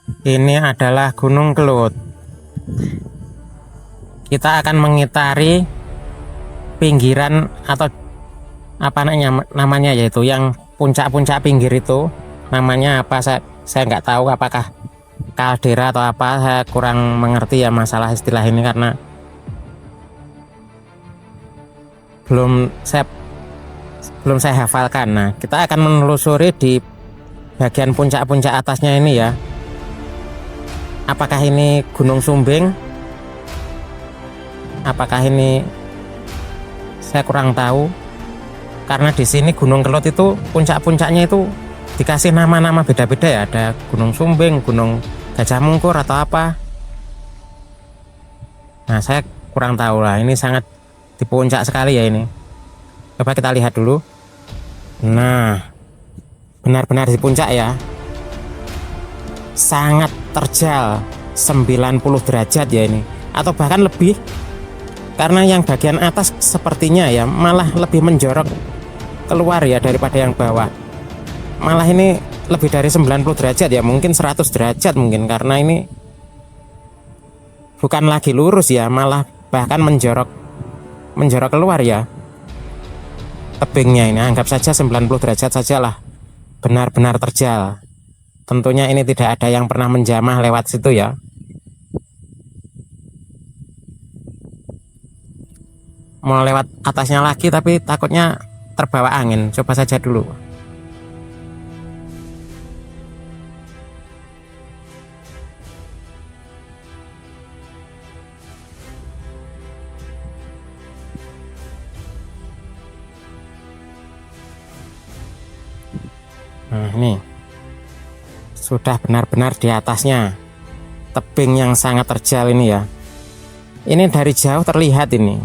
Ini adalah Gunung Kelut. Kita akan mengitari pinggiran atau apa namanya, yaitu yang puncak-puncak pinggir itu. Namanya apa saya nggak tahu, apakah kaldera atau apa. Saya kurang mengerti ya masalah istilah ini karena belum saya hafalkan. Nah, kita akan menelusuri di bagian puncak-puncak atasnya ini ya. Apakah ini Gunung Sumbing? Apakah ini, saya kurang tahu. Karena di sini Gunung Kelut itu puncak-puncaknya itu dikasih nama-nama beda-beda ya. Ada Gunung Sumbing, Gunung Gajah Mungkur atau apa. Nah, saya kurang tahu lah. Ini sangat di puncak sekali ya ini. Coba kita lihat dulu. Nah, benar-benar di puncak ya. Sangat terjal, 90 derajat ya ini, atau bahkan lebih, karena yang bagian atas sepertinya ya malah lebih menjorok keluar ya daripada yang bawah. Malah ini lebih dari 90 derajat ya, mungkin 100 derajat mungkin, karena ini bukan lagi lurus ya, malah bahkan menjorok keluar ya tebingnya ini. Anggap saja 90 derajat sajalah, benar-benar terjal. Tentunya ini tidak ada yang pernah menjamah lewat situ ya. Mau lewat atasnya lagi tapi takutnya terbawa angin. Coba saja dulu. Nah, ini sudah benar-benar di atasnya, tebing yang sangat terjal ini ya. Ini dari jauh terlihat ini.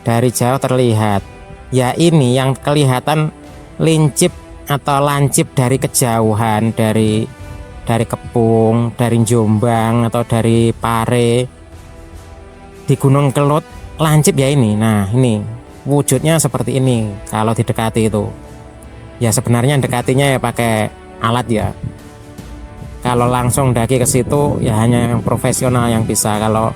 Dari jauh terlihat. Ya ini yang kelihatan lincip atau lancip dari kejauhan, dari Kepung, dari Jombang atau dari Pare. Di Gunung Kelut lancip ya ini. Nah, ini wujudnya seperti ini kalau didekati itu. Ya sebenarnya dekatinya ya pakai alat ya. Kalau langsung daki ke situ ya hanya yang profesional yang bisa. Kalau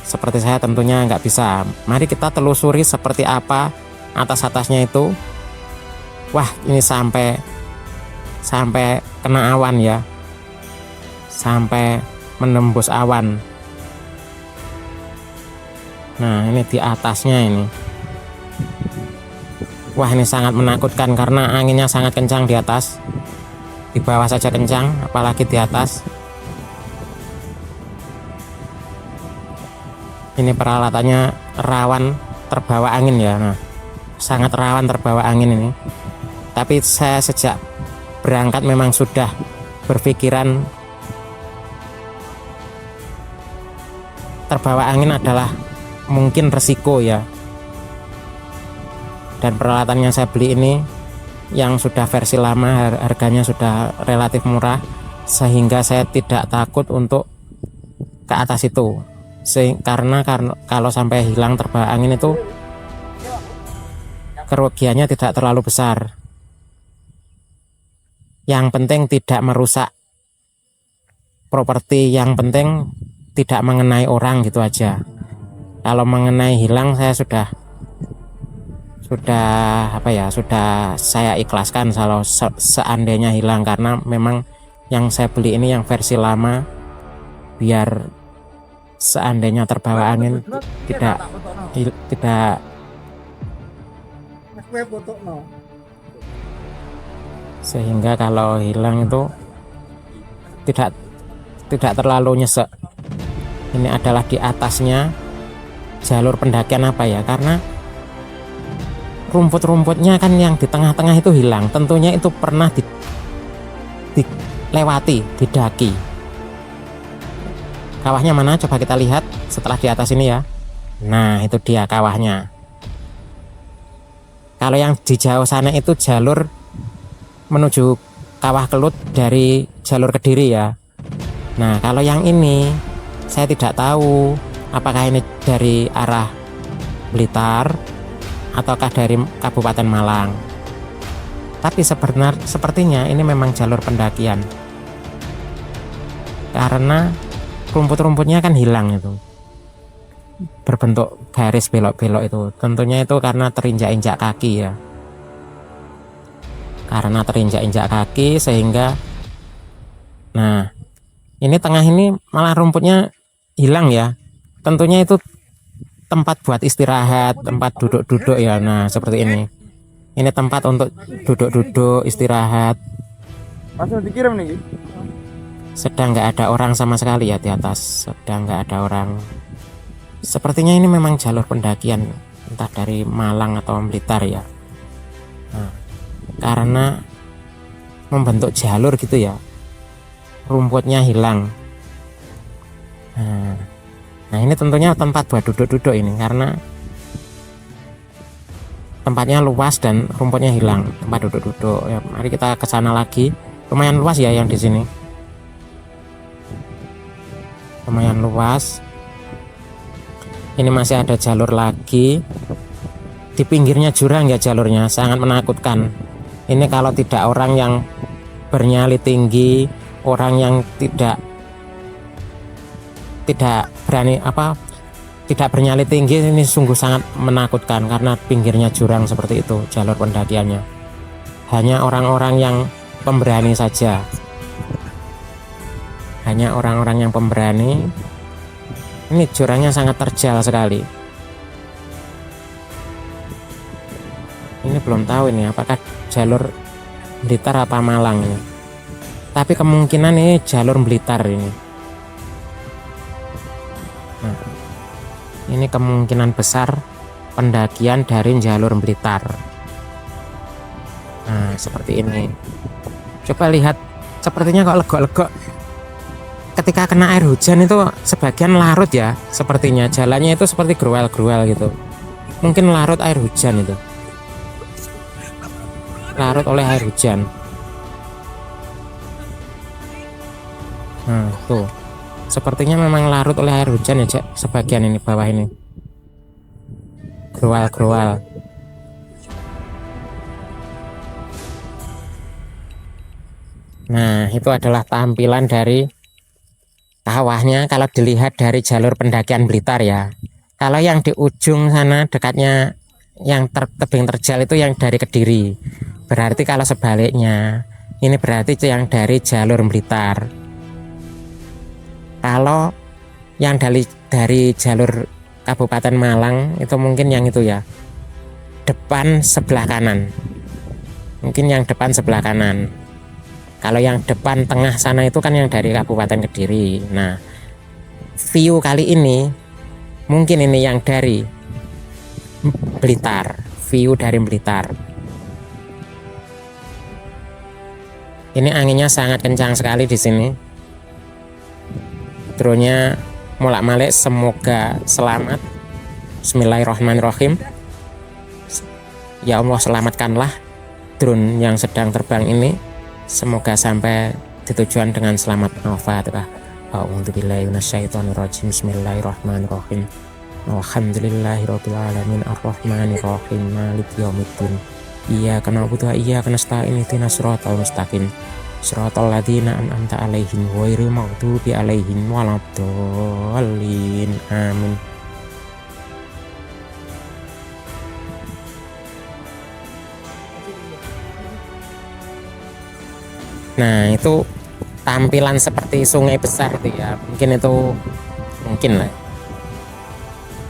seperti saya tentunya nggak bisa. Mari kita telusuri seperti apa atas-atasnya itu. Wah, ini sampai kena awan ya, sampai menembus awan. Nah, ini di atasnya ini. Wah, ini sangat menakutkan karena anginnya sangat kencang di atas. Di bawah saja kencang, apalagi di atas. Ini peralatannya rawan terbawa angin ya. Nah, sangat rawan terbawa angin ini. Tapi saya sejak berangkat memang sudah berpikiran terbawa angin adalah mungkin resiko ya. Dan peralatan yang saya beli ini yang sudah versi lama, harganya sudah relatif murah, sehingga saya tidak takut untuk ke atas itu. Karena kalau sampai hilang terbawa angin itu kerugiannya tidak terlalu besar. Yang penting tidak merusak properti, yang penting tidak mengenai orang, gitu aja. Kalau mengenai hilang saya sudah saya ikhlaskan kalau seandainya hilang, karena memang yang saya beli ini yang versi lama, biar seandainya terbawa angin tidak sehingga kalau hilang itu tidak terlalu nyesek. Ini adalah di atasnya jalur pendakian apa ya, karena rumput-rumputnya kan yang di tengah-tengah itu hilang. Tentunya itu pernah dilewati, didaki. Kawahnya mana? Coba kita lihat setelah di atas ini ya. Nah, itu dia kawahnya. Kalau yang di jauh sana itu jalur menuju Kawah Kelut dari jalur Kediri ya. Nah, kalau yang ini saya tidak tahu apakah ini dari arah Blitar ataukah dari Kabupaten Malang. Tapi sepertinya ini memang jalur pendakian. karena rumput-rumputnya kan hilang itu, berbentuk garis belok-belok itu. Tentunya itu karena terinjak-injak kaki ya, karena terinjak-injak kaki sehingga, nah ini tengah ini malah rumputnya hilang ya. Tentunya itu tempat buat istirahat, tempat duduk-duduk ya. Nah seperti ini tempat untuk duduk-duduk istirahat. Langsung dikirim nih. Sedang nggak ada orang sama sekali ya di atas, sedang nggak ada orang. Sepertinya ini memang jalur pendakian, entah dari Malang atau Blitar ya. Nah, karena membentuk jalur gitu ya, rumputnya hilang. Nah ini tentunya tempat buat duduk-duduk ini, karena tempatnya luas dan rumputnya hilang, tempat duduk-duduk ya. Mari kita ke sana lagi. Lumayan luas ya yang di sini, lumayan luas. Ini masih ada jalur lagi, di pinggirnya jurang ya, jalurnya sangat menakutkan. Ini kalau tidak orang yang bernyali tinggi, orang yang tidak berani tidak bernyali tinggi, ini sungguh sangat menakutkan karena pinggirnya jurang seperti itu jalur pendakiannya. Hanya orang-orang yang pemberani saja, hanya orang-orang yang pemberani. Ini jurangnya sangat terjal sekali. Ini belum tahu ini apakah jalur Blitar apa Malang ini, tapi kemungkinan ini jalur Blitar ini. Nah, ini kemungkinan besar pendakian dari jalur Blitar. Nah seperti ini, coba lihat, sepertinya kok legok-legok. Ketika kena air hujan itu sebagian larut ya, sepertinya jalannya itu seperti gruel-gruel gitu. Mungkin larut air hujan itu, larut oleh air hujan. Nah tuh, sepertinya memang larut oleh air hujan ya, sebagian ini bawah ini gruel-gruel. Nah itu adalah tampilan dari kawahnya kalau dilihat dari jalur pendakian Blitar ya. Kalau yang di ujung sana dekatnya yang tebing terjal itu yang dari Kediri. Berarti kalau sebaliknya, ini berarti itu yang dari jalur Blitar. Kalau yang dari jalur Kabupaten Malang itu mungkin yang itu ya, depan sebelah kanan. Mungkin yang depan sebelah kanan. Kalau yang depan tengah sana itu kan yang dari Kabupaten Kediri. Nah, view kali ini mungkin ini yang dari Blitar, view dari Blitar. Ini anginnya sangat kencang sekali di sini. Drone-nya molak-malik, semoga selamat. Bismillahirrahmanirrahim. Ya Allah, selamatkanlah drone yang sedang terbang ini. Semoga sampai di tujuan dengan selamat. Al-Fatihah. A'udzubillahi minasyaitonirrajim. Bismillahirrahmanirrahim. Alhamdulillahirabbil alamin arrahmanirrahim maliki yaumiddin. Iyyaka na'budu wa iyyaka nasta'in ihdinas siratal mustaqim. Shiratal ladzina an'amta 'alaihim ghairil maghdubi 'alaihim waladdallin. Amin. Nah itu tampilan seperti sungai besar itu ya, mungkin lah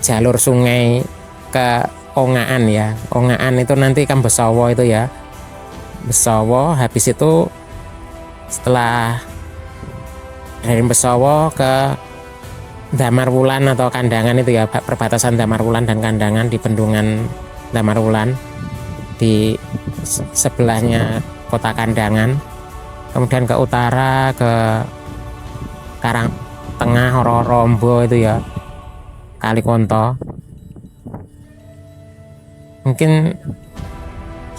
jalur sungai ke Ongaan ya. Ongaan itu nanti kan Besawo itu ya, Besawo. Habis itu setelah dari Besawo ke Damarwulan atau Kandangan itu ya, perbatasan Damarwulan dan Kandangan di bendungan Damarwulan di sebelahnya kota Kandangan. Kemudian ke utara ke Karang Tengah, Rombo itu ya, Kalikonto. Mungkin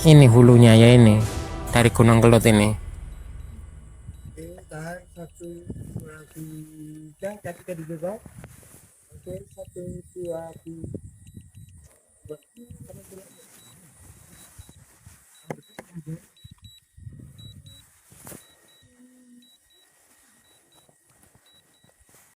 ini hulunya ya, ini dari Gunung Kelut ini. Oke, tahan 1, 2, 3, ketika dicoba. Oke, 1, 2, 3.